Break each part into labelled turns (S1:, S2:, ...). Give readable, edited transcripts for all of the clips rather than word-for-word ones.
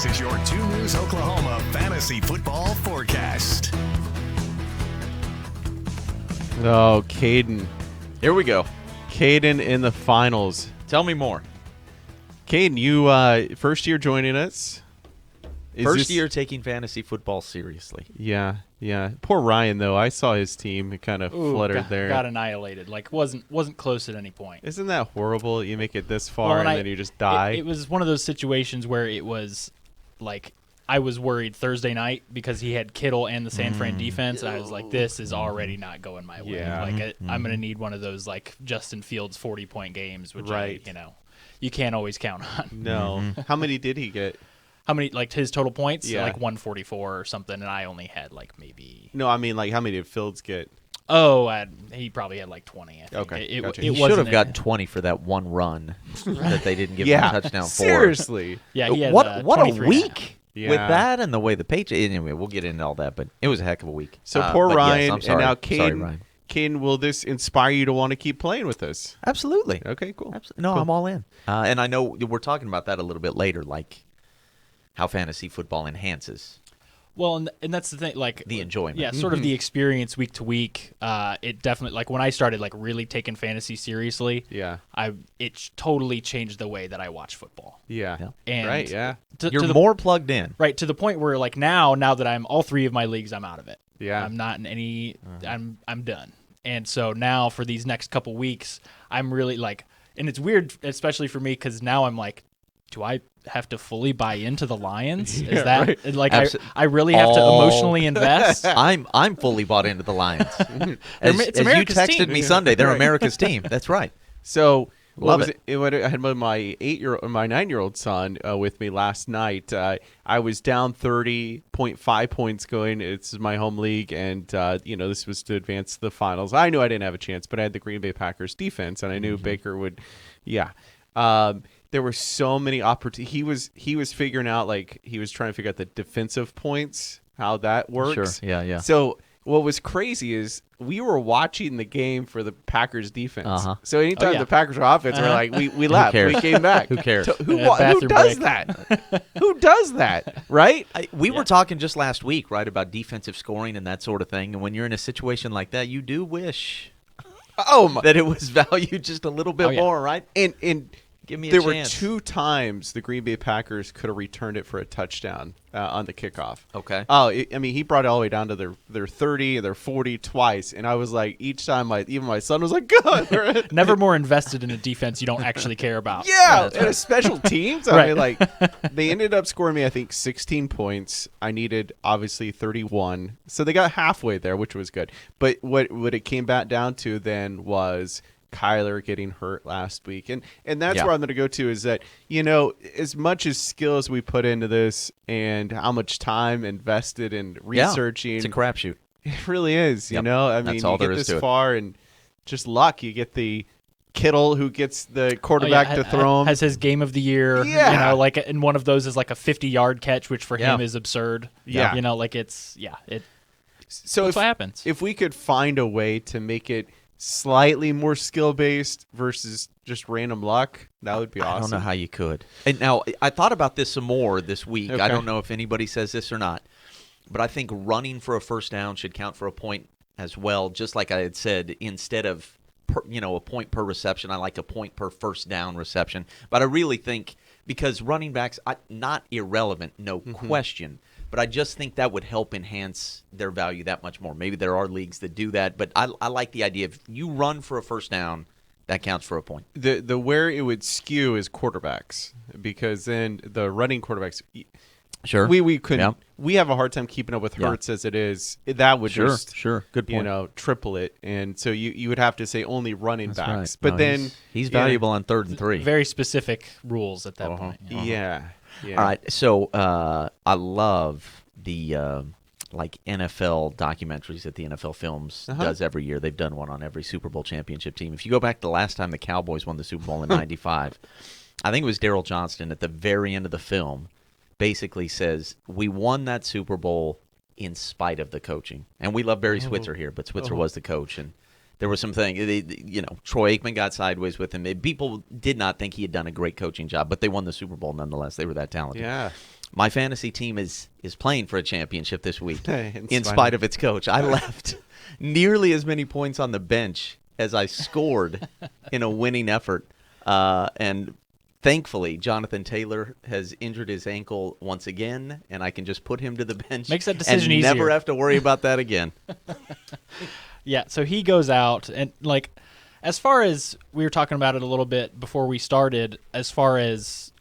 S1: This is your 2 News Oklahoma Fantasy Football Forecast.
S2: Oh, Caden.
S3: Here we go.
S2: Caden in the finals.
S3: Tell me more.
S2: Caden, you first year joining us.
S3: First year taking fantasy football seriously.
S2: Yeah. Poor Ryan, though. I saw his team kind of fluttered there.
S4: Got annihilated. Like, wasn't close at any point.
S2: Isn't that horrible? You make it this far and then you just die.
S4: It was one of those situations where it was like I was worried Thursday night because he had Kittle and the San Fran defense, and I was like, this is already not going my way.
S2: Yeah.
S4: Like, I'm going to need one of those like Justin Fields 40-point games, which you can't always count on.
S2: No. How many did he get?
S4: How many, like, his total points?
S2: Yeah.
S4: Like 144 or something, and I only had like maybe.
S2: No, I mean, like, how many did Fields get?
S4: Oh, he probably had like 20. I think.
S2: Okay, gotcha.
S3: He should have got 20 for that one run that they didn't give him a touchdown for.
S2: Seriously.
S4: Yeah, he had,
S3: what a
S4: 23
S3: week
S2: Yeah.
S3: with that and the way the Patriots. Anyway, we'll get into all that, but it was a heck of a week.
S2: So poor
S3: but
S2: Ryan,
S3: yes, I'm sorry.
S2: and now
S3: Sorry, Ryan.
S2: Caden, will this inspire you to want to keep playing with us?
S3: Absolutely.
S2: Okay, cool.
S3: No,
S2: Cool.
S3: I'm all in. And I know we're talking about that a little bit later, like how fantasy football enhances.
S4: Well, and that's the thing, like
S3: The enjoyment.
S4: Yeah, sort of the experience week to week. It definitely, like when I started like really taking fantasy seriously,
S2: Yeah.
S4: it totally changed the way that I watch football.
S2: Yeah.
S4: And
S2: Right, yeah.
S3: You're more plugged in.
S4: Right, to the point where like now that I'm all 3 of my leagues, I'm out of it.
S2: Yeah.
S4: I'm not in any. I'm done. And so now for these next couple weeks, I'm really like, and it's weird, especially for me, because now I'm like, do I have to fully buy into the Lions? Is that
S2: right.
S4: like I really have to emotionally invest?
S3: I'm fully bought into the Lions. As
S4: It's
S3: you
S4: America's
S3: texted
S4: team.
S3: me Sunday, they're
S2: Right.
S3: America's team. That's right.
S2: So
S3: Love
S2: what was
S3: it.
S2: When I had my 9-year-old son with me last night. I was down 30.5 points going. It's my home league, and this was to advance to the finals. I knew I didn't have a chance, but I had the Green Bay Packers defense, and I knew Baker would. Yeah. There were so many opportunities. He was figuring out, like, he was trying to figure out the defensive points, how that works.
S3: Sure. Yeah.
S2: So what was crazy is we were watching the game for the Packers defense.
S3: Uh-huh.
S2: So anytime
S4: yeah.
S2: the Packers were offense, we're like, we left.
S3: cares?
S2: We came back.
S3: Who cares?
S2: Who
S4: Bathroom
S2: does
S4: break.
S2: that? Who does that? Right?
S3: We were talking just last week, right, about defensive scoring and that sort of thing. And when you're in a situation like that, you do wish that it was valued just a little bit more, right?
S2: And
S3: Give me a
S2: there
S3: chance.
S2: were 2 times the Green Bay Packers could have returned it for a touchdown on the kickoff.
S3: Okay.
S2: Oh, he brought it all the way down to their 30, their 40 twice, and I was like, each time, even my son was like, "Good."
S4: Never more invested in a defense you don't actually care about.
S2: Yeah, and a special teams. I
S4: Right.
S2: mean, like, they ended up scoring me, I think, 16 points. I needed, obviously, 31. So they got halfway there, which was good. But what it came back down to then was Kyler getting hurt last week. And that's
S3: Yeah.
S2: where I'm going to go to, is that, as much as skill as we put into this and how much time invested in researching.
S3: It's a crapshoot.
S2: It really is,
S3: Yep.
S2: I mean,
S3: That's all
S2: you
S3: there
S2: get
S3: is
S2: this
S3: to it.
S2: far and just luck. You get the Kittle who gets the quarterback to throw him.
S4: Has his game of the year.
S2: Yeah.
S4: Like, and one of those is like a 50-yard catch, which for
S3: Yeah.
S4: him is absurd.
S2: Yeah.
S4: Like it's
S2: So
S4: that's what happens.
S2: if we could find a way to make it slightly more skill-based versus just random luck, that would be awesome.
S3: I don't know how you could. And now, I thought about this some more this week.
S2: Okay.
S3: I don't know if anybody says this or not, but I think running for a first down should count for a point as well, just like I had said, instead of a point per reception, I like a point per first down reception. But I really think, because running backs, not irrelevant, no question, but I just think that would help enhance their value that much more. Maybe there are leagues that do that, but I like the idea. If you run for a first down, that counts for a point.
S2: The where it would skew is quarterbacks, because then the running quarterbacks,
S3: Sure.
S2: we couldn't.
S3: Yeah.
S2: We have a hard time keeping up with
S3: Yeah.
S2: Hurts as it is. That would just
S3: Good point.
S2: triple it, and so you would have to say only running
S3: That's
S2: backs.
S3: right.
S2: But
S3: No,
S2: then
S3: he's valuable on 3rd and 3.
S4: Very specific rules at that point.
S2: Yeah.
S3: All right, so I love the like NFL documentaries that the NFL Films does every year. They've done one on every Super Bowl championship team. If you go back to the last time the Cowboys won the Super Bowl in '95, I think it was Darryl Johnston at the very end of the film basically says, we won that Super Bowl in spite of the coaching. And we love Barry Switzer here, but Switzer was the coach, and there was some thing, Troy Aikman got sideways with him. People did not think he had done a great coaching job, but they won the Super Bowl nonetheless. They were that talented.
S2: Yeah.
S3: My fantasy team is playing for a championship this week
S2: In
S3: in
S2: spite
S3: spite of its coach. I left nearly as many points on the bench as I scored in a winning effort. And thankfully, Jonathan Taylor has injured his ankle once again, and I can just put him to the bench.
S4: Makes that decision
S3: and
S4: easier.
S3: never have to worry about that again.
S4: Yeah, so he goes out, and like, as far as we were talking about it a little bit before we started, as far as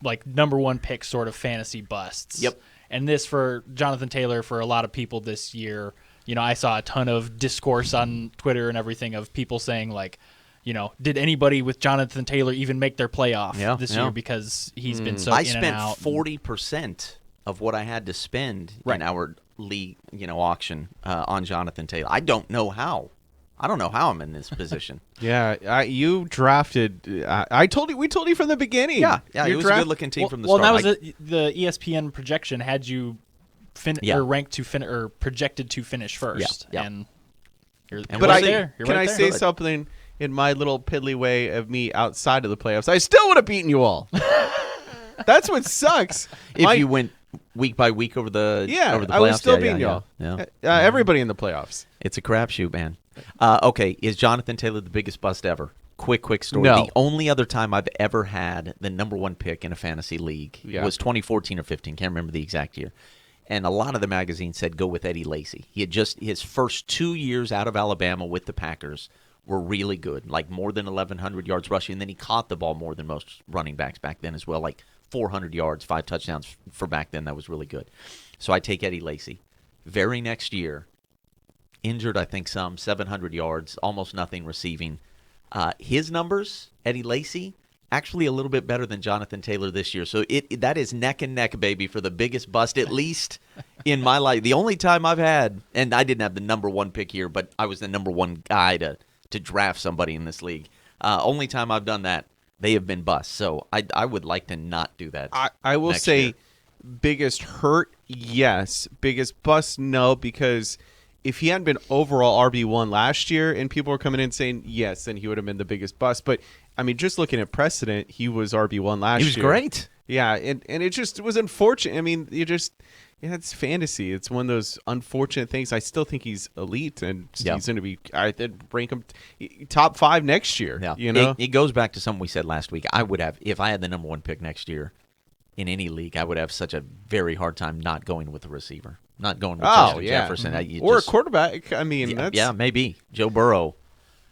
S4: like number one pick sort of fantasy busts.
S3: Yep.
S4: And this for Jonathan Taylor, for a lot of people this year, I saw a ton of discourse on Twitter and everything of people saying like, did anybody with Jonathan Taylor even make their playoff this year because he's been so
S3: I
S4: in and out.
S3: spent 40% of what I had to spend in our league, auction on Jonathan Taylor. I don't know how. I don't know how I'm in this position.
S2: Yeah, you drafted. We told you from the beginning.
S3: Yeah,
S2: Your
S3: it was a good-looking team from the
S4: well,
S3: start.
S4: that was the ESPN projection had you ranked to or projected to finish first.
S3: Yeah.
S4: And you're
S2: But
S4: right there. You're
S2: can
S4: right
S2: I
S4: there.
S2: say something in my little piddly way of me outside of the playoffs? I still would have beaten you all. That's what sucks.
S3: If you went week by week over the over the playoffs,
S2: I was still beating
S3: yeah,
S2: y'all.
S3: yeah.
S2: Everybody in the playoffs.
S3: It's a crapshoot, man. Okay, is Jonathan Taylor the biggest bust ever? Quick story.
S2: No.
S3: The only other time I've ever had the number one pick in a fantasy league was 2014 or 15. Can't remember the exact year. And a lot of the magazines said go with Eddie Lacy. He had his first 2 years out of Alabama with the Packers were really good, like more than 1,100 yards rushing. And then he caught the ball more than most running backs back then as well, like 400 yards, 5 touchdowns for back then. That was really good. So I take Eddie Lacy. Very next year, injured, I think, 700 yards, almost nothing receiving. His numbers, Eddie Lacy, actually a little bit better than Jonathan Taylor this year. So that is neck and neck, baby, for the biggest bust, at least in my life. The only time I've had, and I didn't have the number one pick here, but I was the number one guy to draft somebody in this league. Only time I've done that, they have been busts. So I would like to not do that.
S2: I will
S3: next
S2: say
S3: year.
S2: biggest hurt, yes. Biggest bust, no, because if he hadn't been overall RB1 last year and people were coming in saying yes, then he would have been the biggest bust. But, I mean, just looking at precedent, he was RB1 last year.
S3: He was great.
S2: Yeah, and it was unfortunate. I mean, it's fantasy. It's one of those unfortunate things. I still think he's elite, and he's going to be, I'd rank him top 5 next year.
S3: Yeah. It goes back to something we said last week. I would have, if I had the number one pick next year in any league, I would have such a very hard time not going with the receiver. Not going with Justin Jefferson.
S2: Or a quarterback. I mean, that's
S3: maybe. Joe Burrow,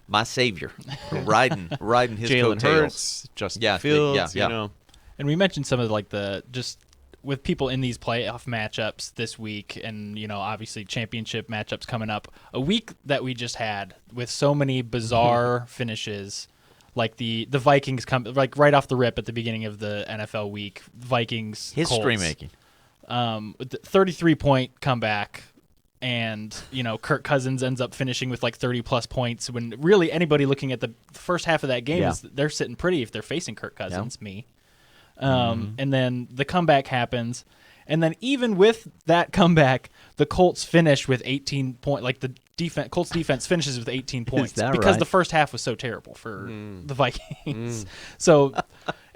S3: my savior, riding his
S2: Jalen
S3: coattails.
S2: Hurts, Justin Fields,
S3: yeah.
S2: you know.
S4: And we mentioned some of just with people in these playoff matchups this week, and obviously championship matchups coming up. A week that we just had with so many bizarre finishes, like the Vikings come like right off the rip at the beginning of the NFL week. Vikings
S3: History
S4: Colts,
S3: making.
S4: 33-point comeback. And, Kirk Cousins ends up finishing with like 30-plus points when really anybody looking at the first half of that game is they're sitting pretty if they're facing Kirk Cousins, me. And then the comeback happens. And then even with that comeback, the Colts finish with 18 points. Like the Colts defense finishes with 18 points because
S3: right?
S4: the first half was so terrible for the Vikings. So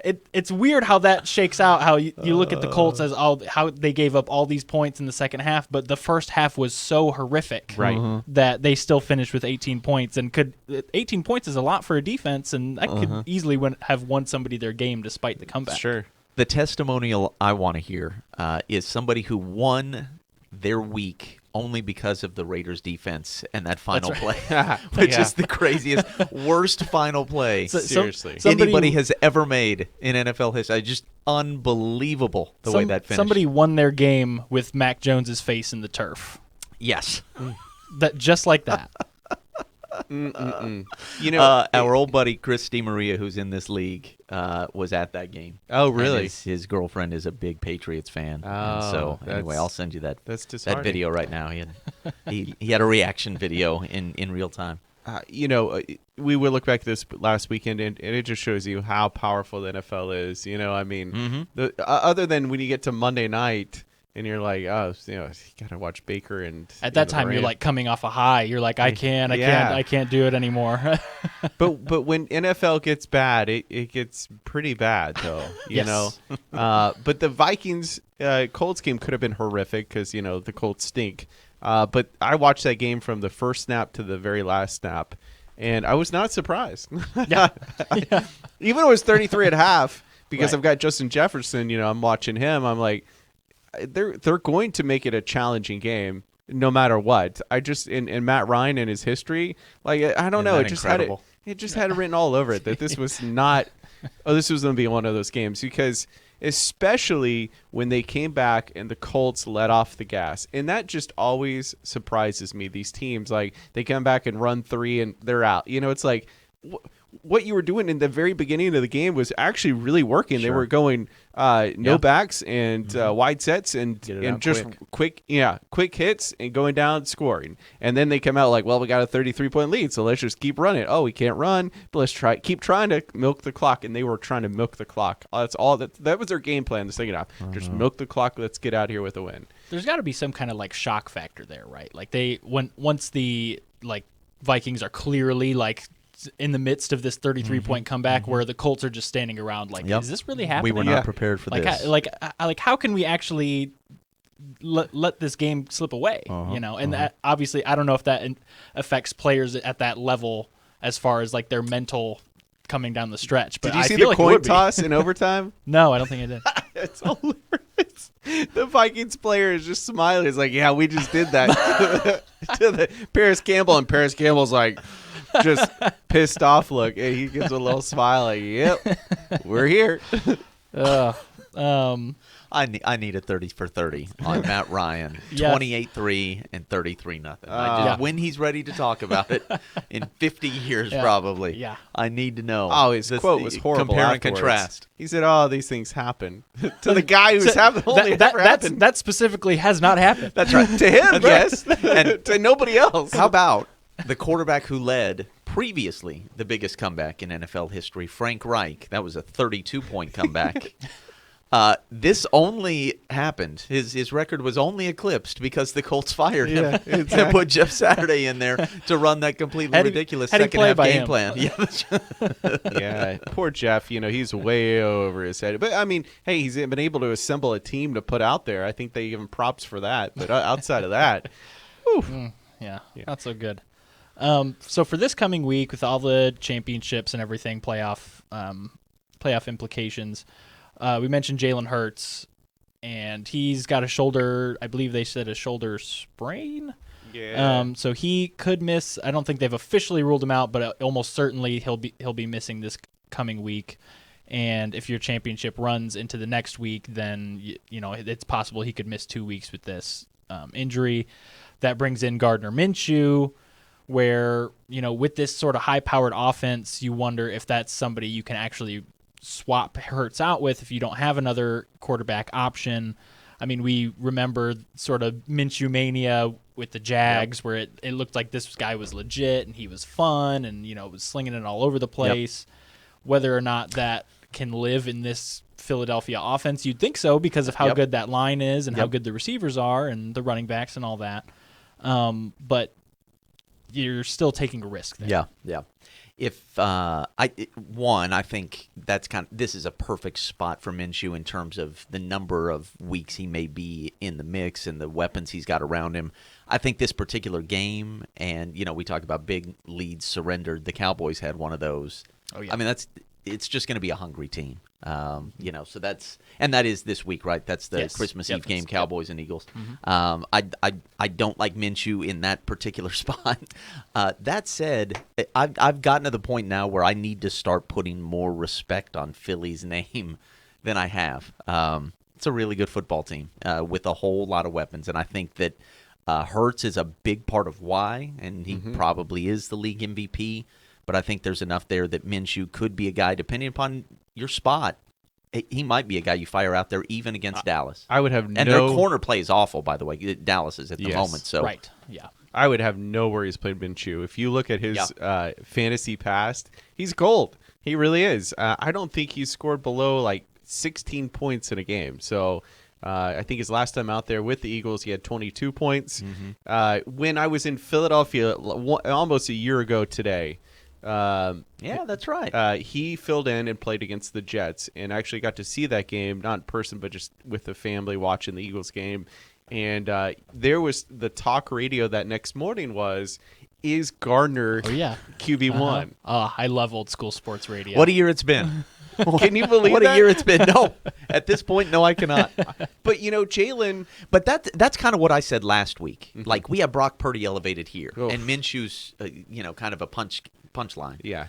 S4: it's weird how that shakes out, how you look at the Colts as how they gave up all these points in the second half, but the first half was so horrific that they still finished with 18 points. And 18 points is a lot for a defense, and that could easily have won somebody their game despite the comeback.
S2: Sure.
S3: The testimonial I want to hear is somebody who won their week only because of the Raiders' defense and that final play, which is the craziest, worst final play
S2: Seriously.
S3: anybody has ever made in NFL history. Just unbelievable the way that finished.
S4: Somebody won their game with Mac Jones's face in the turf.
S3: Yes.
S4: Just like that.
S3: Our old buddy Chris DiMaria, who's in this league, was at that game.
S2: Oh, really?
S3: And his girlfriend is a big Patriots fan.
S2: Oh,
S3: and so anyway, I'll send you that video right now. He had a reaction video in real time.
S2: We will look back this last weekend, and it just shows you how powerful the NFL is. I mean, other than when you get to Monday night and you're like, oh, you gotta watch Baker and
S4: At that
S2: the
S4: time, you're
S2: Rams.
S4: like coming off a high. You're like, I can't do it anymore.
S2: But when NFL gets bad, it gets pretty bad though. You
S4: Yes.
S2: know. But the Vikings Colts game could have been horrific because the Colts stink. But I watched that game from the first snap to the very last snap, and I was not surprised.
S4: Yeah.
S2: Even though it was 33 at half, because
S4: Right.
S2: I've got Justin Jefferson. I'm watching him. I'm like, they're going to make it a challenging game no matter what. I just in Matt Ryan and his history, like I don't
S3: Isn't
S2: know,
S3: that
S2: it just
S3: incredible?
S2: had it written all over it that this was not. Oh, this was going to be one of those games because especially when they came back and the Colts let off the gas, and that just always surprises me. These teams, like they come back and run 3 and they're out. It's like. What you were doing in the very beginning of the game was actually really working. They
S3: Sure.
S2: were going no
S3: Yeah.
S2: backs and wide sets and
S3: Get it out
S2: just quick hits and going down scoring. And then they come out like, well, we got a 33-point lead, so let's just keep running. Oh, we can't run, but let's keep trying to milk the clock. And they were trying to milk the clock. That's all. That was their game plan the second half. Just milk the clock. Let's get out here with a win.
S4: There's got to be some kind of like shock factor there, right? Like once the like Vikings are clearly like in the midst of this 33-point comeback where the Colts are just standing around like,
S3: Yep.
S4: is this really happening?
S3: We were not prepared for
S4: like,
S3: this.
S4: how can we actually let this game slip away? And that, obviously, I don't know if that affects players at that level as far as like their mental coming down the stretch. But
S2: Did you
S4: I
S2: see
S4: feel
S2: the
S4: like it
S2: coin
S4: would be.
S2: toss in overtime?
S4: No, I don't think I did.
S2: It's hilarious. The Vikings player is just smiling. He's like, yeah, we just did that to the Paris Campbell. And Paris Campbell's like, just pissed off look. And he gives a little smile like, yep, we're here.
S3: I need a 30 for 30 on Matt Ryan.
S4: Yeah.
S3: 28-3 and 33-0.
S4: Yeah.
S3: When he's ready to talk about it in 50 years
S4: Yeah.
S3: probably.
S4: Yeah.
S3: I need to know.
S2: Oh, his
S3: This-
S2: quote was horrible.
S3: Compare and
S2: afterwards.
S3: contrast.
S2: He said, oh, these things happen. To the guy who's only ever happened.
S4: That specifically has not happened.
S3: That's right.
S2: To him, yes.
S3: And
S2: to nobody else.
S3: how about the quarterback who led previously the biggest comeback in NFL history, Frank Reich? That was a 32-point comeback. This only happened. His record was only eclipsed because the Colts fired him
S2: Yeah,
S3: and
S2: exactly.
S3: put Jeff Saturday in there to run that completely
S4: Had he-
S3: ridiculous
S4: had he
S3: second
S4: played
S3: half
S4: by
S3: game
S4: him.
S3: plan. Yeah, that's right.
S2: Yeah, poor Jeff. He's way over his head. But I mean, hey, he's been able to assemble a team to put out there. I think they give him props for that. But outside of that,
S4: Yeah, not so good. So for this coming week, with all the championships and everything, playoff implications, we mentioned Jalen Hurts, and he's got a shoulder. I believe they said a shoulder sprain.
S2: yeah.
S4: So he could miss. I don't think they've officially ruled him out, but almost certainly he'll be missing this coming week. And if your championship runs into the next week, then it's possible he could miss 2 weeks with this injury. That brings in Gardner Minshew, where with this sort of high-powered offense, you wonder if that's somebody you can actually swap Hurts out with if you don't have another quarterback option. I mean, we remember sort of Minshew mania with the Jags, where it looked like this guy was legit and he was fun and was slinging it all over the place. Whether or not that can live in this Philadelphia offense, you'd think so because of how good that line is and how good the receivers are and the running backs and all that. But you're still taking a risk there.
S3: Yeah. If I think this is a perfect spot for Minshew in terms of the number of weeks he may be in the mix and the weapons he's got around him. I think this particular game, and we talk about big leads surrendered. The Cowboys had one of those.
S4: Oh, yeah.
S3: I mean, it's just going to be a hungry team. So that is this week, right? That's the
S4: Yes.
S3: Christmas
S4: Yep.
S3: Eve game,
S4: Yep.
S3: Cowboys and Eagles. I don't like Minshew in that particular spot. That said, I've gotten to the point now where I need to start putting more respect on Philly's name than I have. It's a really good football team with a whole lot of weapons, and I think that Hurts is a big part of why, and he probably is the league MVP. But I think there's enough there that Minshew could be a guy, depending upon your spot. He might be a guy you fire out there even against Dallas.
S2: I would have
S3: And their corner play is awful, by the way. Dallas is at the
S2: Yes.
S3: moment. So
S4: Right. Yeah.
S2: I would have no worries playing Minshew. If you look at his fantasy past, he's gold. He really is. I don't think he's scored below like 16 points in a game. So I think his last time out there with the Eagles, he had 22 points.
S3: Mm-hmm.
S2: When I was in Philadelphia almost a year ago today,
S3: Yeah, that's right.
S2: he filled in and played against the Jets, and actually got to see that game, not in person, but just with the family watching the Eagles game. And there was the talk radio that next morning was, is Gardner QB1?
S4: I love old school sports radio.
S3: What a year it's been.
S2: Can you believe
S3: What
S2: that?
S3: a year it's been. No, at this point, no, I cannot.
S2: But, Jalen...
S3: But that's kind of what I said last week. Like, we have Brock Purdy elevated here,
S2: Oof.
S3: and Minshew's, kind of a punchline.
S2: Yeah.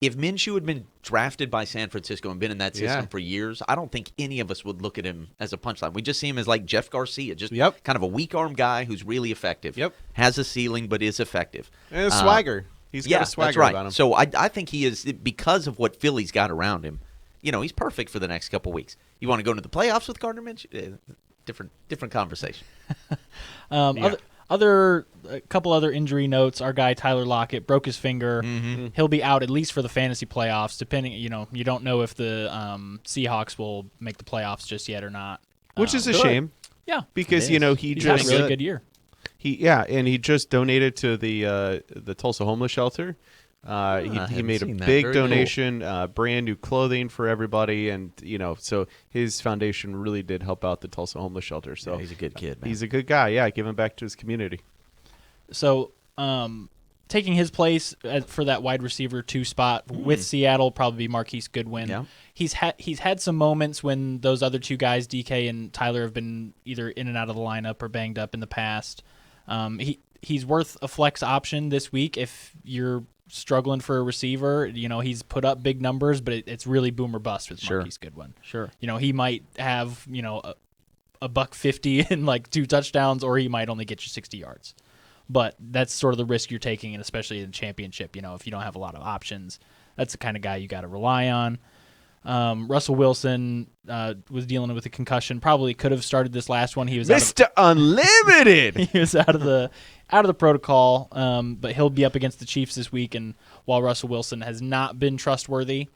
S3: If Minshew had been drafted by San Francisco and been in that system
S2: Yeah.
S3: for years, I don't think any of us would look at him as a punchline. We just see him as like Jeff Garcia, just
S2: Yep.
S3: kind of a weak arm guy who's really effective.
S2: Yep.
S3: Has a ceiling, but is effective.
S2: And a swagger. He's got a swagger
S3: that's right.
S2: about him.
S3: So I think he is, because of what Philly's got around him, he's perfect for the next couple weeks. You want to go into the playoffs with Gardner Minshew? Different conversation.
S4: A couple other injury notes. Our guy Tyler Lockett broke his finger.
S3: Mm-hmm.
S4: He'll be out at least for the fantasy playoffs. Depending, you don't know if the Seahawks will make the playoffs just yet or not.
S2: Which is a
S3: Good.
S2: shame,
S4: Yeah,
S2: because,
S3: It is.
S2: he
S4: he's had
S2: just...
S4: a really good year.
S2: And he just donated to the Tulsa homeless shelter. He
S3: haven't
S2: made a
S3: seen that.
S2: big
S3: Very cool.
S2: donation, brand new clothing for everybody, and so his foundation really did help out the Tulsa homeless shelter. So
S3: Yeah, he's a good kid, man.
S2: He's a good guy. Yeah, giving back to his community.
S4: So, taking his place for that wide receiver 2 spot with Seattle probably be Marquise Goodwin.
S3: Yeah.
S4: He's had some moments when those other 2 guys, DK and Tyler, have been either in and out of the lineup or banged up in the past. He's worth a flex option this week if you're struggling for a receiver. He's put up big numbers, but it's really boom or bust with
S3: Sure.
S4: Marquise Goodwin.
S3: Sure.
S4: He might have a $150 and like 2 touchdowns, or he might only get you 60 yards. But that's sort of the risk you're taking, and especially in the championship. If you don't have a lot of options, that's the kind of guy you got to rely on. Russell Wilson was dealing with a concussion. Probably could have started this last one. He was
S2: Mr. Unlimited.
S4: he was out of the protocol, but he'll be up against the Chiefs this week. And while Russell Wilson has not been trustworthy,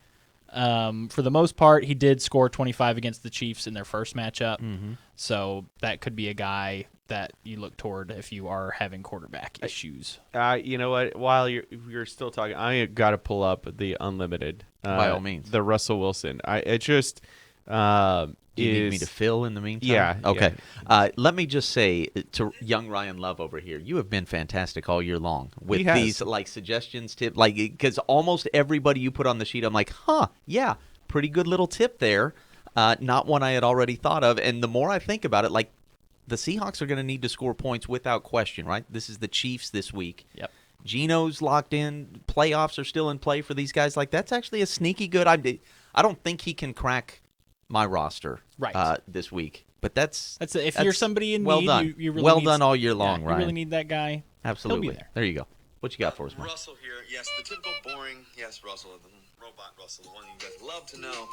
S4: for the most part, he did score 25 against the Chiefs in their first matchup. So that could be a guy that you look toward if you are having quarterback issues.
S2: You know what? While you're still talking, I got to pull up the Unlimited.
S3: By all means.
S2: The Russell Wilson. It just
S3: Do you need me to fill in the meantime?
S2: Yeah.
S3: Okay. Let me just say to young Ryan Love over here, you have been fantastic all year long with
S2: He has.
S3: these suggestions, tips, because almost everybody you put on the sheet, I'm like, yeah, pretty good little tip there. Not one I had already thought of. And the more I think about it, the Seahawks are going to need to score points without question, right? This is the Chiefs this week.
S4: Yep.
S3: Geno's locked in. Playoffs are still in play for these guys. That's actually a sneaky good idea. I don't think he can crack my roster this week. But that's
S4: if you're somebody in
S3: well
S4: need,
S3: done.
S4: you really
S3: well
S4: need,
S3: done all year long,
S4: you
S3: Ryan.
S4: really need that guy.
S3: Absolutely.
S4: He'll be there.
S3: There you go. What you got for us, Mike?
S5: Russell here. Yes, the typical boring. Yes, Russell, the robot Russell, the one you guys love to know.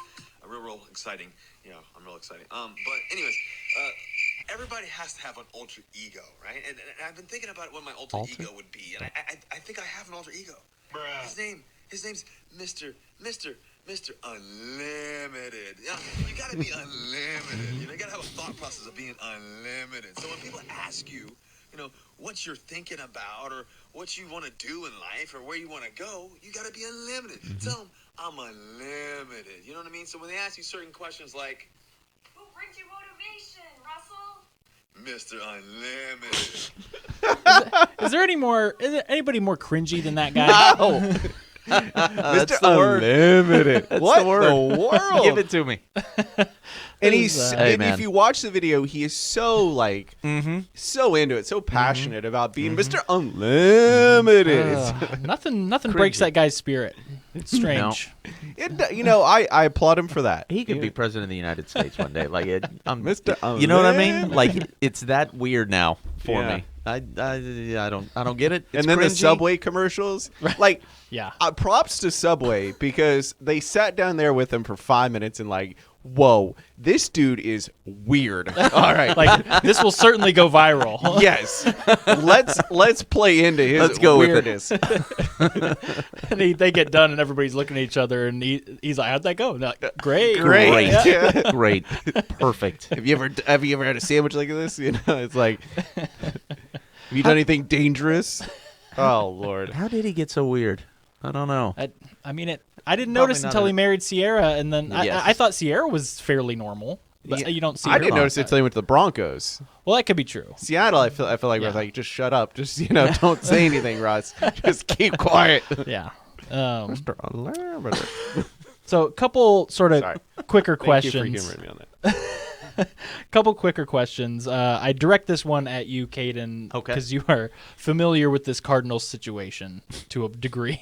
S5: Real exciting. I'm real exciting. But anyways, everybody has to have an alter ego, right? And I've been thinking about what my alter ego would be, and I think I have an alter ego. His name's Mr. Unlimited. You gotta be unlimited. You gotta have a thought process of being unlimited. So when people ask you, what you're thinking about or what you want to do in life or where you want to go, you got to be unlimited. Tell them, I'm unlimited. You know what I mean? So when they ask you certain questions like,
S6: who brings you motivation, Russell?
S5: Mr. Unlimited.
S4: Is there anybody more cringy than that guy?
S3: Oh.
S2: Mr.
S3: the word.
S2: Unlimited. What
S3: the word.
S2: the world?
S3: Give it to me.
S2: And he's
S3: Hey,
S2: and
S3: man.
S2: if you watch the video, he is so so into it, so passionate about being Mr. Unlimited.
S4: Nothing breaks that guy's spirit. It's strange.
S2: I applaud him for that.
S3: He could be president of the United States one day.
S2: Mr.
S3: You know what I mean?
S2: Unlimited.
S3: It's that weird now for
S2: Yeah.
S3: me. I don't get it. It's
S2: and then the
S3: cringy.
S2: Subway commercials, like,
S4: Yeah.
S2: props to Subway because they sat down there with him for 5 minutes and like, whoa, this dude is weird. All right,
S4: Like this will certainly go viral.
S2: yes, let's play into his
S3: Let's go with it.
S2: weirdness.
S4: And they get done and everybody's looking at each other and he's like, how'd that go? And they're like, great.
S2: Great.
S4: Yeah.
S3: Great, perfect.
S2: Have you ever had a sandwich like this? You know, it's like, have you done anything dangerous? Oh Lord.
S3: How did he get so weird? I don't know.
S4: I mean, I didn't
S3: Probably
S4: notice
S3: not
S4: until
S3: a-
S4: he married Sierra, and then
S3: Yes.
S4: I thought Sierra was fairly normal. But
S2: Yeah.
S4: you don't see.
S2: I
S4: her
S2: didn't
S4: like
S2: notice it
S4: that.
S2: until he went to the Broncos.
S4: Well, that could be true.
S2: Seattle, I feel like
S4: Yeah.
S2: we're like, just shut up, just don't say anything, Russ. Just keep quiet.
S4: Yeah.
S2: Thank
S4: So a couple sort of
S2: Sorry.
S4: quicker
S2: you for
S4: questions.
S2: humoring me on that.
S4: Couple quicker questions. I direct this one at you, Caden,
S3: Okay.
S4: because you are familiar with this Cardinals situation to a degree.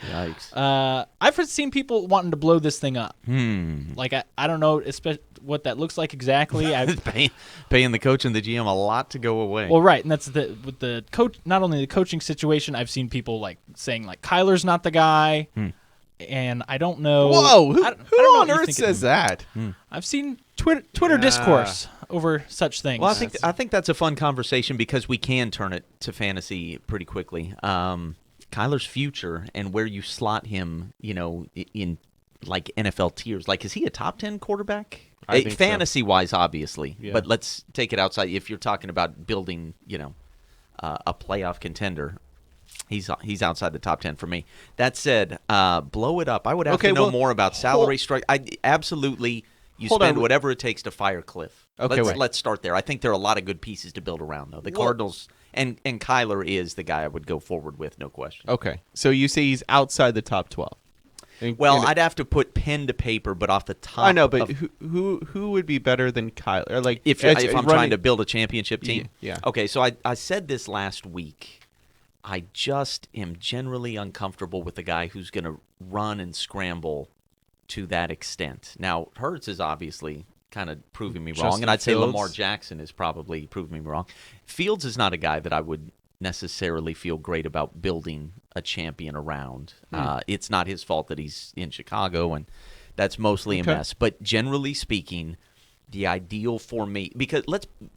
S3: Yikes.
S4: I've seen people wanting to blow this thing up.
S3: Hmm.
S4: Like I don't know what that looks like exactly.
S3: Paying the coach and the GM a lot to go away.
S4: Well, right, and that's with the coach. Not only the coaching situation, I've seen people like saying like Kyler's not the guy, and I don't know.
S2: Whoa, who
S4: I don't know
S2: on
S4: what you
S2: earth
S4: think
S2: says that?
S4: I've seen Twitter discourse over such things.
S3: Well, I think that's a fun conversation because we can turn it to fantasy pretty quickly. Kyler's future and where you slot him, in like NFL tiers. Like, is he a top 10 quarterback?
S2: I think so.
S3: Fantasy wise, obviously.
S2: Yeah.
S3: But let's take it outside. If you're talking about building, a playoff contender, he's outside the top 10 for me. That said, blow it up. I would have
S2: Okay,
S3: to know
S2: well,
S3: more about salary strike. I absolutely. You
S2: Hold
S3: spend
S2: on.
S3: whatever it takes to fire Cliff.
S2: Okay, wait.
S3: Let's start there. I think there are a lot of good pieces to build around, though. The Cardinals and Kyler is the guy I would go forward with, no question.
S2: Okay, so you say he's outside the top 12.
S3: Well, I'd have to put pen to paper, but off the top.
S2: I know, but
S3: of-
S2: who would be better than Kyler? Like
S3: if
S2: as-
S3: I'm
S2: running-
S3: trying to build a championship team,
S2: Yeah.
S3: Okay, so I said this last week. I just am generally uncomfortable with the guy who's going to run and scramble to that extent. Now, Hurts is obviously kind of proving me wrong,
S2: Justin
S3: and I'd say
S2: Fields.
S3: Lamar Jackson is probably proving me wrong. Fields is not a guy that I would necessarily feel great about building a champion around. It's not his fault that he's in Chicago, and that's mostly
S2: Okay.
S3: a mess. But generally speaking, the ideal for me, because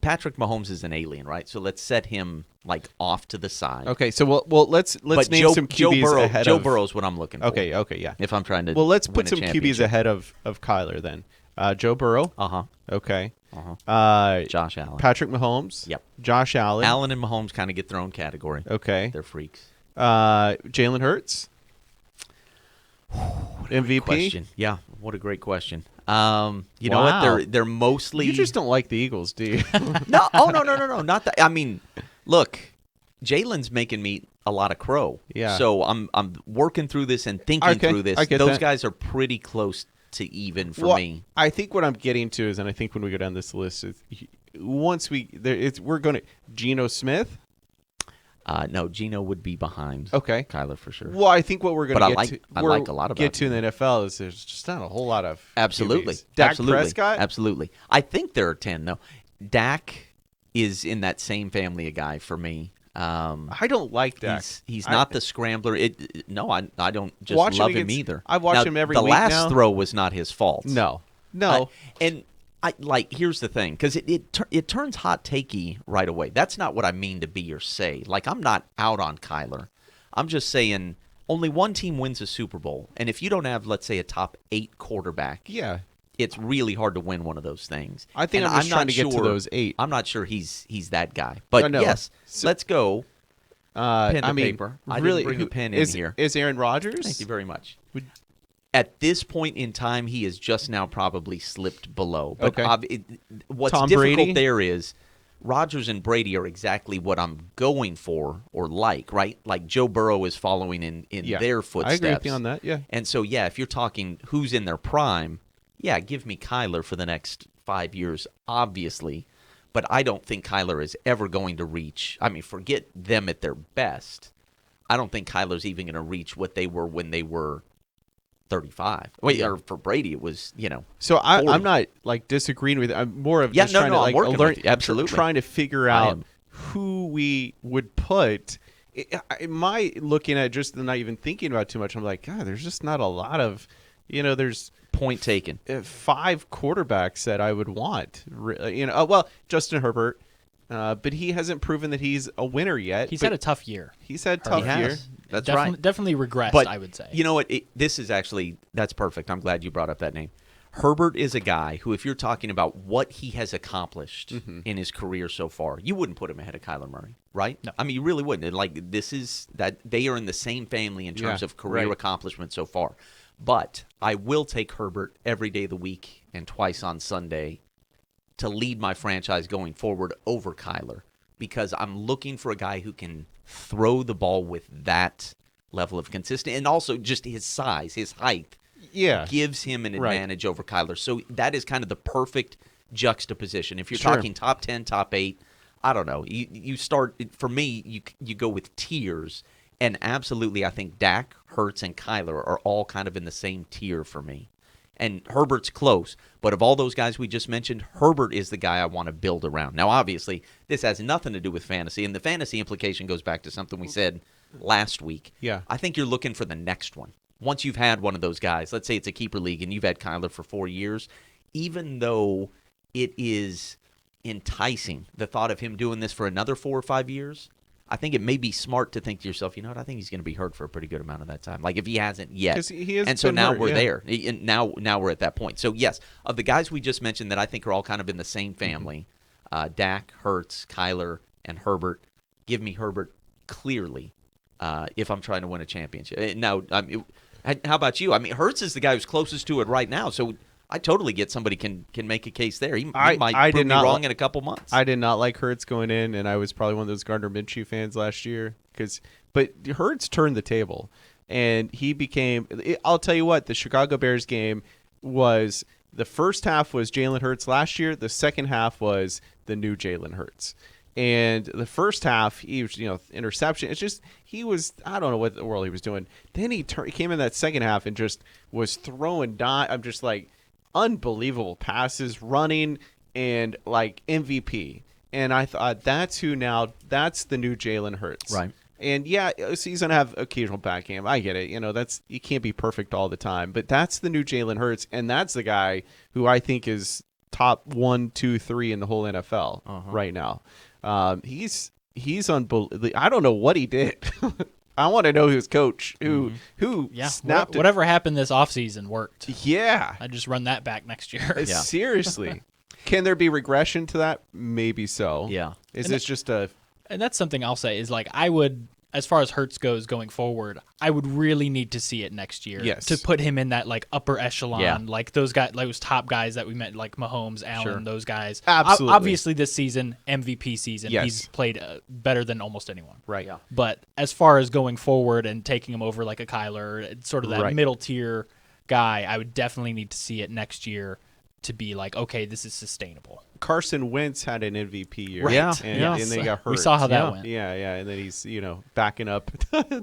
S3: Patrick Mahomes is an alien, right? So let's set him like off to the side.
S2: Okay, so let's
S3: But
S2: name
S3: Joe,
S2: some
S3: Joe
S2: QBs
S3: Burrow,
S2: ahead
S3: Joe
S2: of.
S3: Burrow's what I'm looking for.
S2: Okay, yeah.
S3: If I'm trying to
S2: Well, let's
S3: win
S2: put
S3: a
S2: some QBs
S3: championship.
S2: ahead of Kyler then. Joe Burrow.
S3: Uh-huh.
S2: Okay.
S3: Uh-huh. Josh Allen.
S2: Patrick Mahomes.
S3: Yep.
S2: Josh Allen.
S3: Allen and Mahomes kind of get their own category.
S2: Okay.
S3: They're freaks.
S2: Jalen Hurts. MVP.
S3: Question. Yeah, what a great question. You know what?
S2: Wow.
S3: They're mostly
S2: You just don't like the Eagles, do you?
S3: no. Oh no, not that. I mean, look, Jalen's making me a lot of crow.
S2: Yeah.
S3: So I'm working through this and thinking
S2: Okay,
S3: through this.
S2: I get
S3: Those
S2: that.
S3: guys are pretty close to even for
S2: Well,
S3: me.
S2: I think what I'm getting to is, and I think when we go down this list, is once we're going to Geno Smith.
S3: No, Geno would be behind.
S2: Okay.
S3: Kyler for sure.
S2: Well, I think what we're going
S3: But I
S2: to
S3: like-
S2: get to
S3: I like a lot about
S2: get to in
S3: him.
S2: the NFL is there's just not a whole lot of
S3: Absolutely.
S2: QBs. Dak
S3: Absolutely.
S2: Prescott.
S3: Absolutely. I think there are 10. No. Dak is in that same family of guy for me.
S2: I don't like Dak.
S3: He's not the scrambler. I don't just
S2: Watch him
S3: love him
S2: against-
S3: either.
S2: I've watched
S3: Now,
S2: him every
S3: the
S2: week
S3: last
S2: now.
S3: throw was not his fault.
S2: No.
S3: And I like here's the thing, because it turns hot takey right away. That's not what I mean to be or say. Like, I'm not out on Kyler. I'm just saying only one team wins a Super Bowl, and if you don't have, let's say, a top 8 quarterback,
S2: Yeah.
S3: it's really hard to win one of those things.
S2: I think
S3: And
S2: I'm just
S3: not
S2: trying to get to
S3: sure-
S2: those 8.
S3: I'm not sure he's that guy. But
S2: No.
S3: yes,
S2: So-
S3: let's go. Pen to
S2: I mean,
S3: paper. I didn't
S2: really,
S3: bring a pen in
S2: is,
S3: here.
S2: Is Aaron Rodgers?
S3: Thank you very much. At this point in time, he has just now probably slipped below. But
S2: Okay.
S3: what's
S2: Tom
S3: difficult
S2: Brady?
S3: there is Rodgers and Brady are exactly what I'm going for or like, right? Like Joe Burrow is following in
S2: Yeah.
S3: their footsteps.
S2: I agree with you on that. Yeah.
S3: And so, yeah, if you're talking who's in their prime, yeah, give me Kyler for the next 5 years, obviously. But I don't think Kyler is ever going to reach. I mean, forget them at their best. I don't think Kyler's even going to reach what they were when they were 35. Wait, or for Brady, it was,
S2: So
S3: 40.
S2: I'm not like disagreeing with. I'm more of
S3: Yeah,
S2: just
S3: no,
S2: trying
S3: no,
S2: to
S3: I'm
S2: like
S3: working
S2: learn,
S3: with you. Absolutely.
S2: trying to figure
S3: I
S2: out
S3: am.
S2: who we would put, my looking at just not even thinking about it too much, I'm like, God, there's just not a lot of, there's
S3: Point taken.
S2: 5 quarterbacks that I would want. Well, Justin Herbert, but he hasn't proven that he's a winner yet.
S4: He's
S2: but
S4: had a tough year.
S2: He's had a
S3: He
S2: tough
S3: has.
S2: year.
S3: That's
S4: Definitely,
S3: right.
S4: Definitely regressed,
S3: But
S4: I would say.
S3: You know what? This is actually, that's perfect. I'm glad you brought up that name. Herbert is a guy who, if you're talking about what he has accomplished in his career so far, you wouldn't put him ahead of Kyler Murray, right?
S4: No.
S3: I mean, you really wouldn't. And, like, this is that they are in the same family in terms
S2: Yeah,
S3: of career
S2: right.
S3: accomplishment so far. But I will take Herbert every day of the week and twice on Sunday to lead my franchise going forward over Kyler, because I'm looking for a guy who can throw the ball with that level of consistency, and also just his size, his height
S2: Yeah.
S3: gives him an
S2: Right.
S3: advantage over Kyler. So that is kind of the perfect juxtaposition. If you're
S2: Sure.
S3: talking top 10, top 8, I don't know. You start, for me, you go with tiers, and absolutely I think Dak, Hurts, and Kyler are all kind of in the same tier for me. And Herbert's close, but of all those guys we just mentioned, Herbert is the guy I want to build around. Now, obviously, this has nothing to do with fantasy, and the fantasy implication goes back to something we said last week.
S2: Yeah.
S3: I think you're looking for the next one. Once you've had one of those guys, let's say it's a keeper league and you've had Kyler for 4 years, even though it is enticing, the thought of him doing this for another 4 or 5 years, I think it may be smart to think to yourself, you know what, I think he's going to be hurt for a pretty good amount of that time. Like if he hasn't yet.
S2: 'Cause he has
S3: and so
S2: been
S3: now
S2: hurt,
S3: we're
S2: yeah.
S3: there. And now we're at that point. So yes, of the guys we just mentioned that I think are all kind of in the same family, Dak, Hurts, Kyler, and Herbert, give me Herbert clearly if I'm trying to win a championship. Now, how about you? I mean, Hurts is the guy who's closest to it right now, so I totally get somebody can make a case there. He might
S2: I
S3: prove
S2: did
S3: me
S2: not
S3: wrong
S2: li-
S3: in a couple months.
S2: I did not like Hurts going in, and I was probably one of those Gardner Minshew fans last year. But Hurts turned the table, and he became. I'll tell you what, the Chicago Bears game was the first half was Jalen Hurts last year. The second half was the new Jalen Hurts. And the first half, he was, interception. It's just I don't know what the world he was doing. Then he came in that second half and just was throwing. I'm just like unbelievable passes, running, and like MVP. And I thought that's the new Jalen Hurts,
S3: Right.
S2: And yeah, so he's gonna have occasional back game. I get it. You can't be perfect all the time, but that's the new Jalen Hurts, and that's the guy who I think is top 1, 2, 3 in the whole NFL right now. He's unbelievable. I don't know what he did. I want to know his coach who
S4: Yeah,
S2: snapped it.
S4: whatever happened this offseason worked.
S2: Yeah,
S4: I just run that back next year.
S2: seriously. Can there be regression to that? Maybe so.
S3: Yeah.
S2: Is this just a?
S4: And that's something I'll say is like I would, as far as Hurts goes going forward, I would really need to see it next year
S2: Yes.
S4: to put him in that like upper echelon,
S3: Yeah.
S4: like those guys, like those top guys that we met, like Mahomes, Allen,
S3: Sure.
S4: those guys.
S2: Absolutely.
S4: Obviously, this season, MVP season,
S2: Yes.
S4: he's played better than almost anyone.
S2: Right.
S3: Yeah.
S4: But as far as going forward and taking him over like a Kyler, sort of that
S2: Right.
S4: middle tier guy, I would definitely need to see it next year to be like, okay, this is sustainable.
S2: Carson Wentz had an MVP year.
S3: Right. Yeah.
S2: And,
S3: Yeah.
S2: and then he got hurt.
S4: We saw how that
S3: Yeah.
S4: went.
S2: Yeah, and then he's backing up.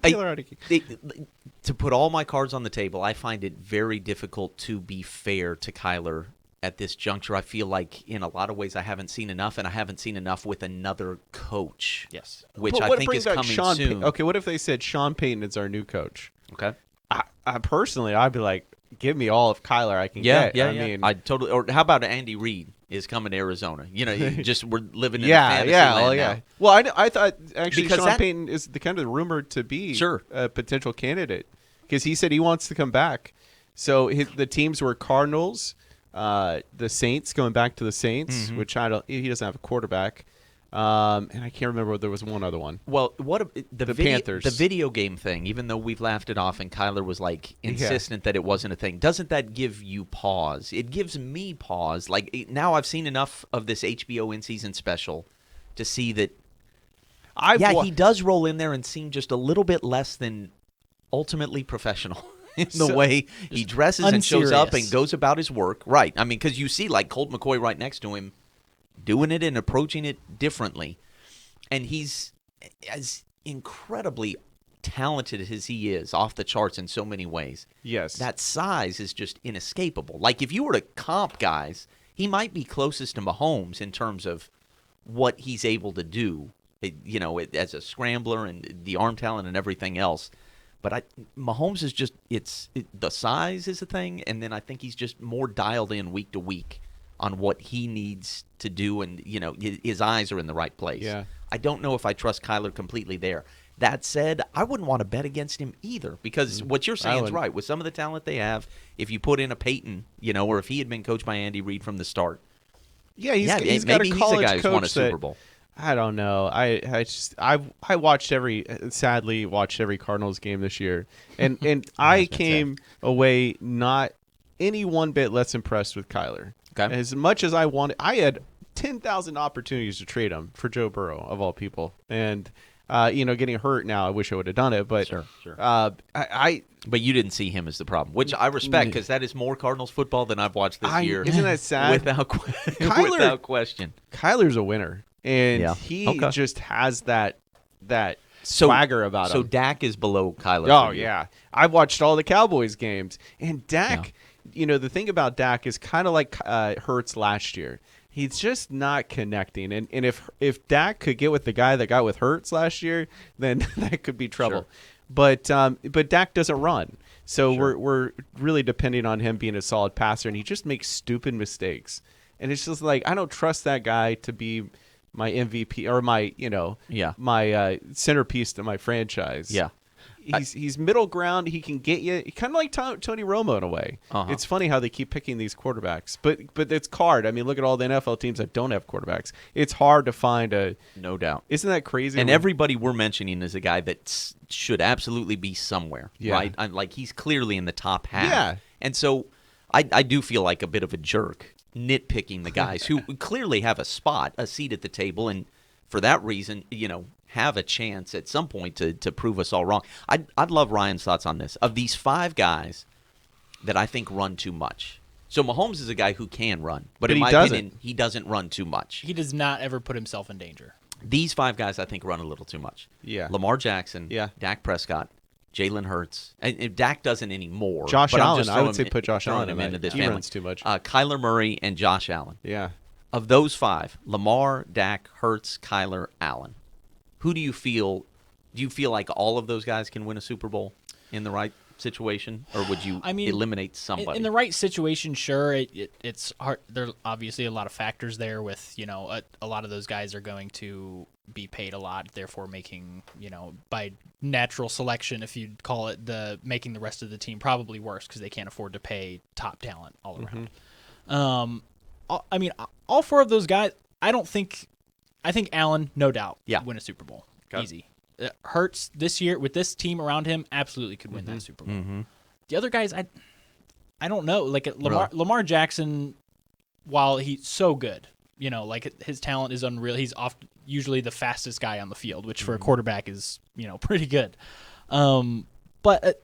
S2: Taylor Heineke.
S3: To put all my cards on the table, I find it very difficult to be fair to Kyler at this juncture. I feel like in a lot of ways I haven't seen enough, and I haven't seen enough with another coach.
S4: Yes.
S3: Which
S2: But
S3: I
S2: what
S3: think
S2: bring
S3: is
S2: back
S3: coming
S2: Sean
S3: soon.
S2: Okay, what if they said Sean Payton is our new coach?
S3: Okay.
S2: I personally, I'd be like, give me all of Kyler I can
S3: Yeah,
S2: get.
S3: yeah,
S2: I
S3: yeah.
S2: mean,
S3: I totally. Or how about Andy Reid is coming to Arizona? Just we're living in
S2: yeah,
S3: fantasy
S2: yeah,
S3: land
S2: well,
S3: now.
S2: yeah. Well, I thought actually
S3: Because
S2: Sean
S3: that-
S2: Payton is the kind of rumored to be
S3: Sure.
S2: a potential candidate because he said he wants to come back. So the teams were Cardinals, the Saints going back to the Saints, which he doesn't have a quarterback, and I can't remember. There was one other one.
S3: Well, the
S2: Panthers.
S3: the video game thing, even though we've laughed it off and Kyler was like insistent that it wasn't a thing, doesn't that give you pause? It gives me pause. Like now I've seen enough of this HBO in-season special to see that he does roll in there and seem just a little bit less than ultimately professional in the way he dresses and shows up
S4: unserious.
S3: and goes about his work. Right. I mean, because you see like Colt McCoy right next to him doing it and approaching it differently. And he's as incredibly talented as he is, off the charts in so many ways.
S2: Yes.
S3: That size is just inescapable. Like if you were to comp guys, he might be closest to Mahomes in terms of what he's able to do as a scrambler and the arm talent and everything else. But Mahomes is just the size is a thing, and then I think he's just more dialed in week to week on what he needs to do, and his eyes are in the right place.
S2: Yeah.
S3: I don't know if I trust Kyler completely there. That said, I wouldn't want to bet against him either, because what you're saying is right. With some of the talent they have, if you put in a Peyton, or if he had been coached by Andy Reid from the start,
S2: he's got a
S3: maybe
S2: college
S3: he's a guy who's
S2: coach
S3: won a Super Bowl.
S2: I don't know. I sadly watched every Cardinals game this year, and I came away not any one bit less impressed with Kyler.
S3: Okay.
S2: As much as I wanted, I had 10,000 opportunities to trade him for Joe Burrow of all people, and getting hurt now, I wish I would have done it, but
S3: Sure.
S2: But
S3: you didn't see him as the problem, which I respect, because that is more Cardinals football than I've watched this year.
S2: Isn't that sad?
S3: Without question.
S2: Kyler's a winner, and he just has that swagger about him.
S3: So Dak is below Kyler.
S2: Oh, yeah. I've watched all the Cowboys games. And Dak, the thing about Dak is kind of like Hurts last year. He's just not connecting. And if Dak could get with the guy that got with Hurts last year, then that could be trouble.
S3: Sure.
S2: But Dak doesn't run. So we're really depending on him being a solid passer, and he just makes stupid mistakes. And it's just like, I don't trust that guy to be my MVP or my my centerpiece to my franchise.
S3: Yeah.
S2: He's middle ground. He can get you kind of like Tony Romo in a way.
S3: Uh-huh.
S2: It's funny how they keep picking these quarterbacks, but it's hard. I mean, look at all the NFL teams that don't have quarterbacks. It's hard to find
S3: no doubt.
S2: Isn't that crazy?
S3: And everybody we're mentioning is a guy that should absolutely be somewhere, right? Like he's clearly in the top half.
S2: Yeah.
S3: And so I do feel like a bit of a jerk nitpicking the guys who clearly have a seat at the table, and for that reason, have a chance at some point to prove us all wrong. I'd love Ryan's thoughts on this. Of these 5 guys that I think run too much. So Mahomes is a guy who can run, but in my opinion, he doesn't run too much.
S4: He does not ever put himself in danger.
S3: These 5 guys I think run a little too much.
S2: Yeah.
S3: Lamar Jackson, Dak Prescott, Jalen Hurts, and Dak doesn't anymore.
S2: Josh
S3: but
S2: Allen, I would say put Josh Allen
S3: into this
S2: he
S3: family.
S2: runs too much.
S3: Kyler Murray and Josh Allen.
S2: Yeah.
S3: Of those 5, Lamar, Dak, Hurts, Kyler, Allen, who do you feel like all of those guys can win a Super Bowl in the right situation, or would you eliminate somebody?
S4: In the right situation, sure. It's hard. There's obviously a lot of factors there with, a lot of those guys are going to be paid a lot, therefore making, by natural selection, if you'd call it, making the rest of the team probably worse because they can't afford to pay top talent all around. All 4 of those guys, I think Allen, no doubt, win a Super Bowl.
S3: Okay.
S4: Easy. Hurts this year with this team around him absolutely could win that Super Bowl.
S3: Mm-hmm.
S4: The other guys, I don't know. Like Lamar Jackson, while he's so good, like his talent is unreal. He's usually the fastest guy on the field, which for a quarterback is pretty good. But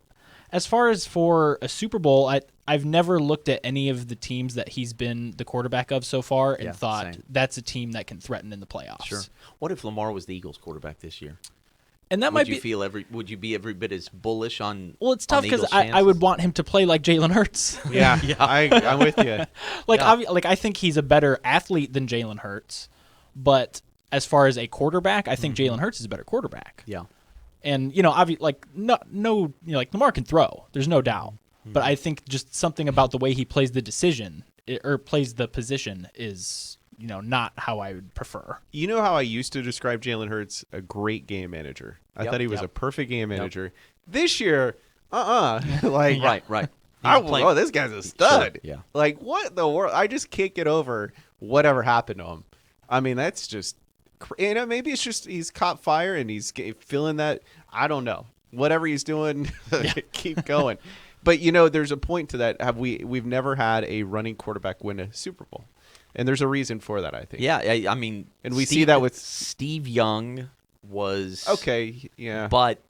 S4: as far as for a Super Bowl, I've never looked at any of the teams that he's been the quarterback of so far and thought that's a team that can threaten in the playoffs.
S3: Sure. What if Lamar was the Eagles quarterback this year?
S4: And that
S3: would you be every bit as bullish on?
S4: Well, it's tough because I would want him to play like Jalen Hurts.
S2: Yeah, I'm with you.
S4: I think he's a better athlete than Jalen Hurts, but as far as a quarterback, I think Jalen Hurts is a better quarterback.
S3: Yeah,
S4: and Lamar can throw. There's no doubt, but I think just something about the way he plays plays the position is. Not how I would prefer.
S2: You know how I used to describe Jalen Hurts? A great game manager. I thought he was a perfect game manager. This year,
S3: right.
S2: This guy's a stud.
S3: Sure. Yeah.
S2: Like, what in the world? I just can't get over whatever happened to him. I mean, that's just, maybe it's just he's caught fire and he's feeling that. I don't know. Whatever he's doing, keep going. But, there's a point to that. We've never had a running quarterback win a Super Bowl. And there's a reason for that, I think.
S3: Yeah, I mean,
S2: and we see that with
S3: Steve Young was
S2: okay, yeah.
S3: But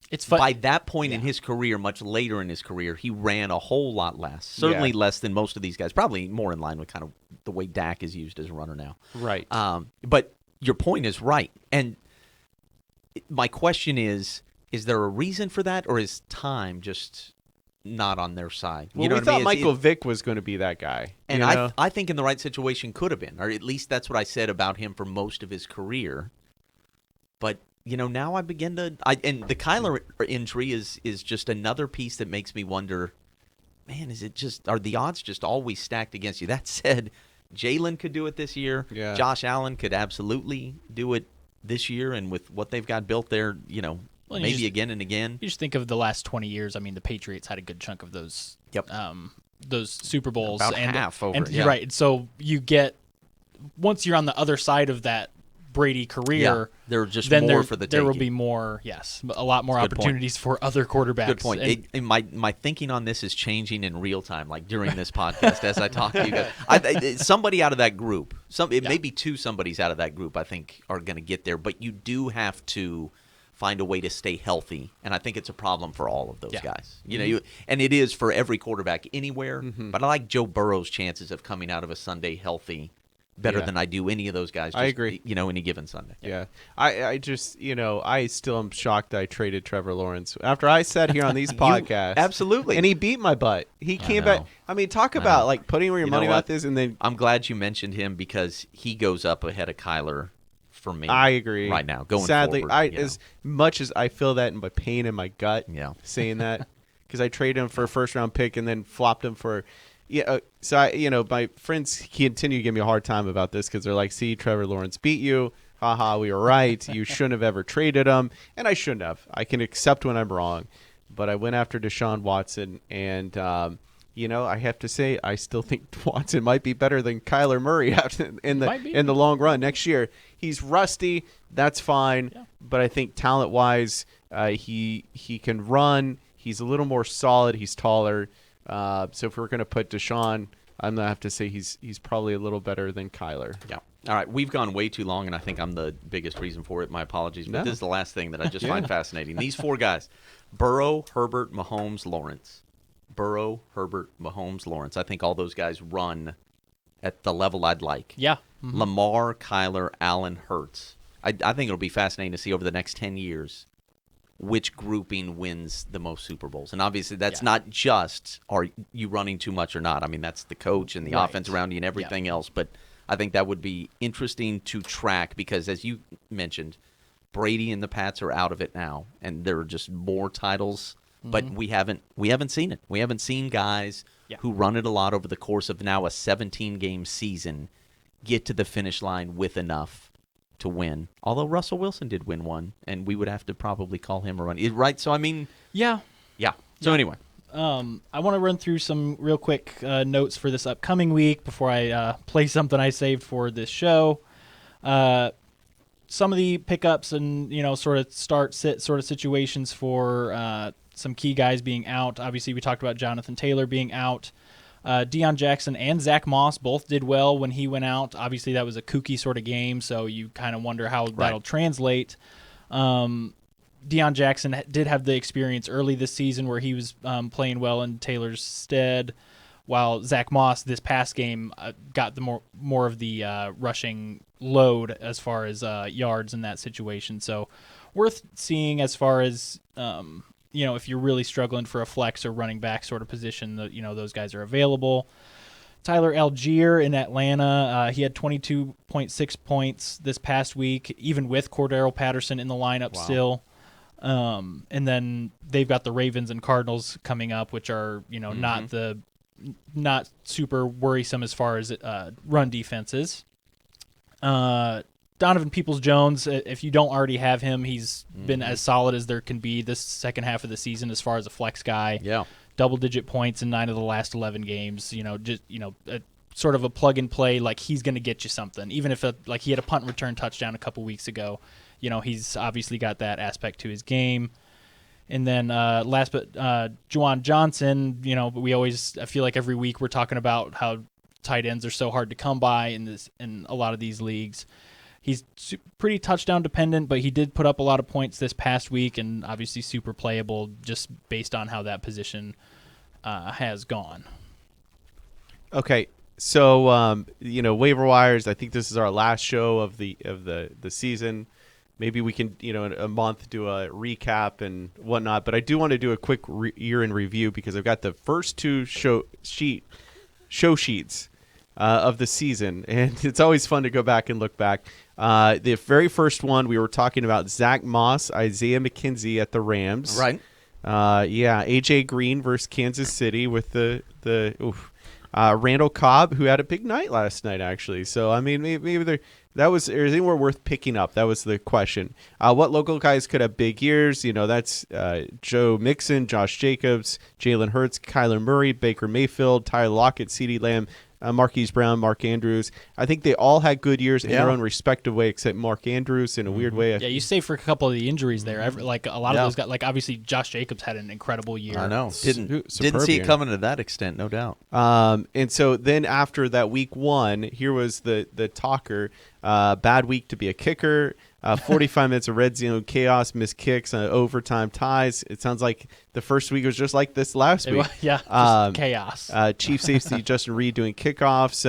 S4: it's fun.
S3: By that point in his career, much later in his career, he ran a whole lot less. Certainly less than most of these guys. Probably more in line with kind of the way Dak is used as a runner now.
S2: Right.
S3: But your point is right. And my question is there a reason for that, or is time just not on their side?
S2: Well, we thought Michael Vick was going to be that guy.
S3: And I think in the right situation could have been, or at least that's what I said about him for most of his career. But now I begin to. And the Kyler injury is just another piece that makes me wonder. Man, are the odds just always stacked against you? That said, Jalen could do it this year.
S2: Yeah.
S3: Josh Allen could absolutely do it this year, and with what they've got built there, maybe again and again.
S4: You just think of the last 20 years. I mean, the Patriots had a good chunk of those.
S3: Yep.
S4: Those Super Bowls.
S3: About half over.
S4: And right. So you get once you're on the other side of that Brady career,
S3: there are just
S4: then
S3: more for the
S4: there will
S3: taking.
S4: be more, a lot more
S3: That's a good
S4: opportunities for other quarterbacks.
S3: Good point.
S4: And
S3: My thinking on this is changing in real time, like during this podcast as I talk to you guys. Somebody out of that group, maybe two somebodies out of that group, I think are going to get there. But you do have to find a way to stay healthy, and I think it's a problem for all of those guys. And it is for every quarterback anywhere. But I like Joe Burrow's chances of coming out of a Sunday healthy better than I do any of those guys.
S2: I agree.
S3: Any given Sunday.
S2: Yeah. I just, I still am shocked I traded Trevor Lawrence. After I sat here on these podcasts.
S3: Absolutely.
S2: And he beat my butt. He came back. I mean, talk about like putting where your money mouth is, and then
S3: I'm glad you mentioned him because he goes up ahead of Kyler for me.
S2: I agree.
S3: Right now, going
S2: sadly,
S3: forward.
S2: as much as I feel that in my pain in my gut saying that, because I traded him for a first-round pick and then flopped him for – so my friends continue to give me a hard time about this because they're like, see, Trevor Lawrence beat you. Haha, we were right. You shouldn't have ever traded him. And I shouldn't have. I can accept when I'm wrong. But I went after Deshaun Watson. And, I have to say, I still think Watson might be better than Kyler Murray in the long run next year. He's rusty. That's fine. Yeah. But I think talent-wise, he can run. He's a little more solid. He's taller. So if we're going to put Deshaun, I'm going to have to say he's probably a little better than Kyler.
S3: Yeah. All right. We've gone way too long, and I think I'm the biggest reason for it. My apologies. But this is the last thing that I just find fascinating. These four guys, Burrow, Herbert, Mahomes, Lawrence. Burrow, Herbert, Mahomes, Lawrence. I think all those guys run at the level I'd like.
S4: Yeah.
S3: Mm-hmm. Lamar, Kyler, Allen, Hurts. I think it'll be fascinating to see over the next 10 years which grouping wins the most Super Bowls. And obviously that's not just are you running too much or not. I mean, that's the coach and the offense around you and everything else. But I think that would be interesting to track because, as you mentioned, Brady and the Pats are out of it now, and there are just more titles. But we haven't seen it. We haven't seen guys who run it a lot over the course of now a 17-game season get to the finish line with enough to win. Although Russell Wilson did win one, and we would have to probably call him a run. Right? So, I mean... Yeah. So, anyway.
S4: I want to run through some real quick notes for this upcoming week before I play something I saved for this show. Some of the pickups and, sort of start-sit sort of situations for some key guys being out. Obviously, we talked about Jonathan Taylor being out. Deion Jackson and Zach Moss both did well when he went out. Obviously, that was a kooky sort of game, so you kind of wonder how that'll translate. Deion Jackson did have the experience early this season where he was playing well in Taylor's stead, while Zach Moss this past game got the more of the rushing load as far as yards in that situation. So worth seeing as far as if you're really struggling for a flex or running back sort of position, those guys are available. Tyler Algier in Atlanta, he had 22.6 points this past week, even with Cordero Patterson in the lineup still. And then they've got the Ravens and Cardinals coming up, which are not super worrisome as far as run defenses. Donovan Peoples-Jones, if you don't already have him, he's been as solid as there can be this second half of the season as far as a flex guy.
S3: Yeah.
S4: Double-digit points in 9 of the last 11 games. Sort of a plug-and-play, like he's going to get you something. Even if he had a punt and return touchdown a couple weeks ago, he's obviously got that aspect to his game. And then last but Juwan Johnson, I feel like every week we're talking about how tight ends are so hard to come by in a lot of these leagues. He's pretty touchdown dependent, but he did put up a lot of points this past week and obviously super playable just based on how that position has gone.
S2: Okay, so waiver wires. I think this is our last show of the season. Maybe we can in a month do a recap and whatnot. But I do want to do a quick year in review because I've got the first two show sheets of the season, and it's always fun to go back and look back. The very first one, we were talking about Zach Moss, Isaiah McKenzie at the Rams.
S3: Right.
S2: AJ Green versus Kansas City with the Randall Cobb, who had a big night last night, actually. So, I mean, maybe that was anywhere worth picking up. That was the question. What local guys could have big years? That's Joe Mixon, Josh Jacobs, Jalen Hurts, Kyler Murray, Baker Mayfield, Tyler Lockett, CeeDee Lamb, Marquise Brown, Mark Andrews. I think they all had good years in their own respective way, except Mark Andrews in a weird way.
S4: Yeah, you save for a couple of the injuries there. Like a lot of those guys, like obviously Josh Jacobs had an incredible year.
S3: I know. Didn't
S2: Superb
S3: see
S2: year.
S3: it coming to that extent, no doubt.
S2: And so then after that week 1, here was the talker. Bad week to be a kicker. 45 minutes of red zone chaos, missed kicks, overtime ties. It sounds like the first week was just like this last week.
S4: Just chaos.
S2: Chief safety Justin Reed doing kickoffs.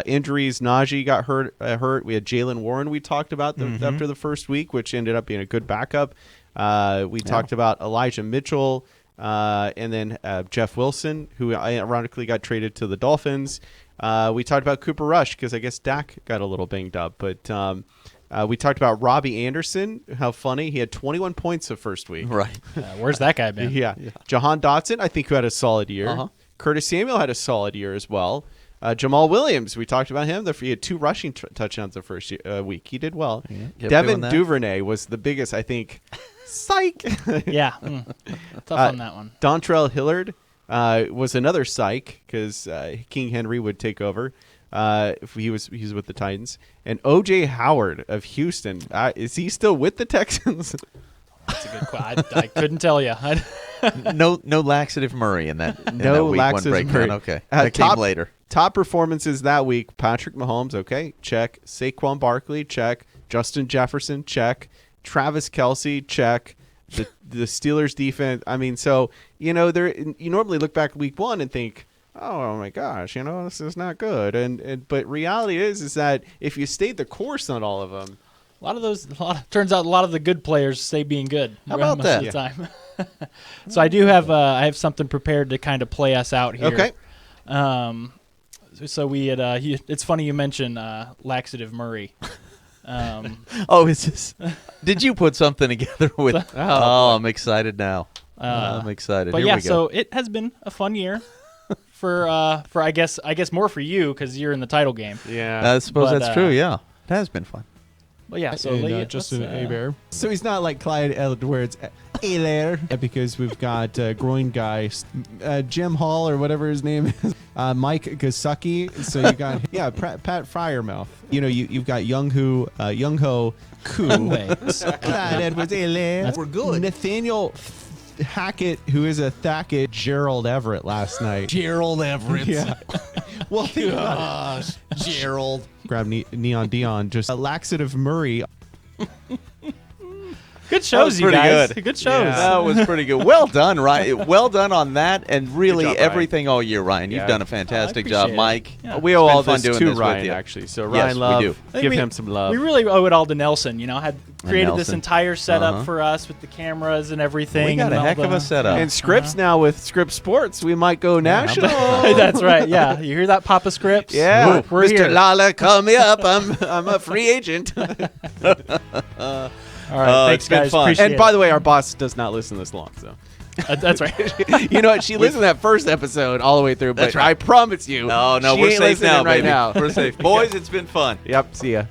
S2: Injuries. Najee got hurt. We had Jalen Warren we talked about after the first week, which ended up being a good backup. We talked about Elijah Mitchell and then Jeff Wilson, who ironically got traded to the Dolphins. We talked about Cooper Rush because I guess Dak got a little banged up. But we talked about Robbie Anderson, how funny. He had 21 points the first week.
S3: Right.
S4: Where's that guy been?
S2: Yeah. Jahan Dotson, I think, who had a solid year. Curtis Samuel had a solid year as well. Jamal Williams, we talked about him. He had 2 rushing touchdowns the first week. He did well.
S3: Yeah,
S2: Devin Duvernay was the biggest, I think. Psych.
S4: Yeah. Tough on that one.
S2: Dontrell Hillard was another psych because King Henry would take over. If he was with the Titans. And O.J. Howard of Houston, is he still with the Texans?
S4: That's a good question. I couldn't tell you.
S3: No laxative Murray in that
S2: No
S3: week
S2: laxative
S3: 1 breakdown.
S2: Murray.
S3: Okay. That came later.
S2: Top performances that week: Patrick Mahomes, okay, check. Saquon Barkley, check. Justin Jefferson, check. Travis Kelce, check. The Steelers defense. I mean, so you normally look back at week 1 and think, oh my gosh, this is not good. But reality is that if you stayed the course on all of them,
S4: turns out a lot of the good players stay being good.
S3: How about
S4: most
S3: that?
S4: of the time. So I do have I have something prepared to kind of play us out here.
S2: okay.
S4: So we had it's funny you mention laxative Murray.
S3: It's just. Did you put something together with? I'm excited now. I'm excited.
S4: But
S3: Here
S4: yeah,
S3: we go.
S4: so it has been a fun year for I guess more for you because you're in the title game.
S2: Yeah.
S3: I suppose
S4: But,
S3: that's true. Yeah, it has been fun.
S4: But yeah, so
S7: And, Justin Hebert. So he's not like Clyde Edwards Helaire because we've got groin guy, Jim Hall or whatever his name is, Mike Gesicki. So you got Pat Fryermouth. You've got Young Ho Koo, Clyde Edwards Helaire. We're good. Nathaniel Hackett, who is a Thackett, Gerald Everett last night.
S1: Gerald Everett.
S7: Yeah. Well, think about
S1: Gosh, Gerald.
S7: grab Neon Dion, just a laxative Murray.
S4: good shows, you
S3: pretty
S4: guys.
S3: good.
S4: Good shows.
S3: That was pretty good. Well done, Ryan. Well done on that, and really
S2: Good job, Ryan.
S3: everything all year, Ryan. You've
S2: Yeah.
S3: done a fantastic
S4: appreciate
S3: job,
S4: it.
S3: Mike.
S4: Yeah.
S2: We owe
S3: It's been
S2: all
S3: fun
S2: this
S3: doing
S2: to
S3: this with
S2: Ryan,
S3: you.
S2: actually. So
S3: Yes,
S2: Ryan
S3: we
S2: Love,
S3: do.
S4: I think
S2: give
S4: we-
S2: him some love.
S4: We really owe it all to Nelson. Had created this
S3: Nelson.
S4: entire setup
S3: Uh-huh.
S4: for us with the cameras and everything.
S3: We got
S4: and
S3: a
S4: all
S3: heck of
S4: the-
S3: a setup.
S2: And Scripps now with Scripps Sports, we might go national.
S4: That's right. Yeah, you hear that, Papa Scripps?
S2: Yeah,
S4: we're
S2: Mr.
S4: here.
S2: Lala, call me up. I'm a free agent.
S4: All right, thanks,
S3: it's been
S4: guys.
S3: fun.
S4: Appreciate
S2: And by
S4: it.
S2: the way, our boss does not listen this long. So
S4: That's right.
S2: you know what? She listened to that first episode all the way through. But
S3: That's right.
S2: I promise you,
S3: No,
S2: she
S3: we're
S2: ain't
S3: safe now,
S2: listening right
S3: baby.
S2: now.
S3: We're safe, boys. It's been fun.
S2: Yep. See ya.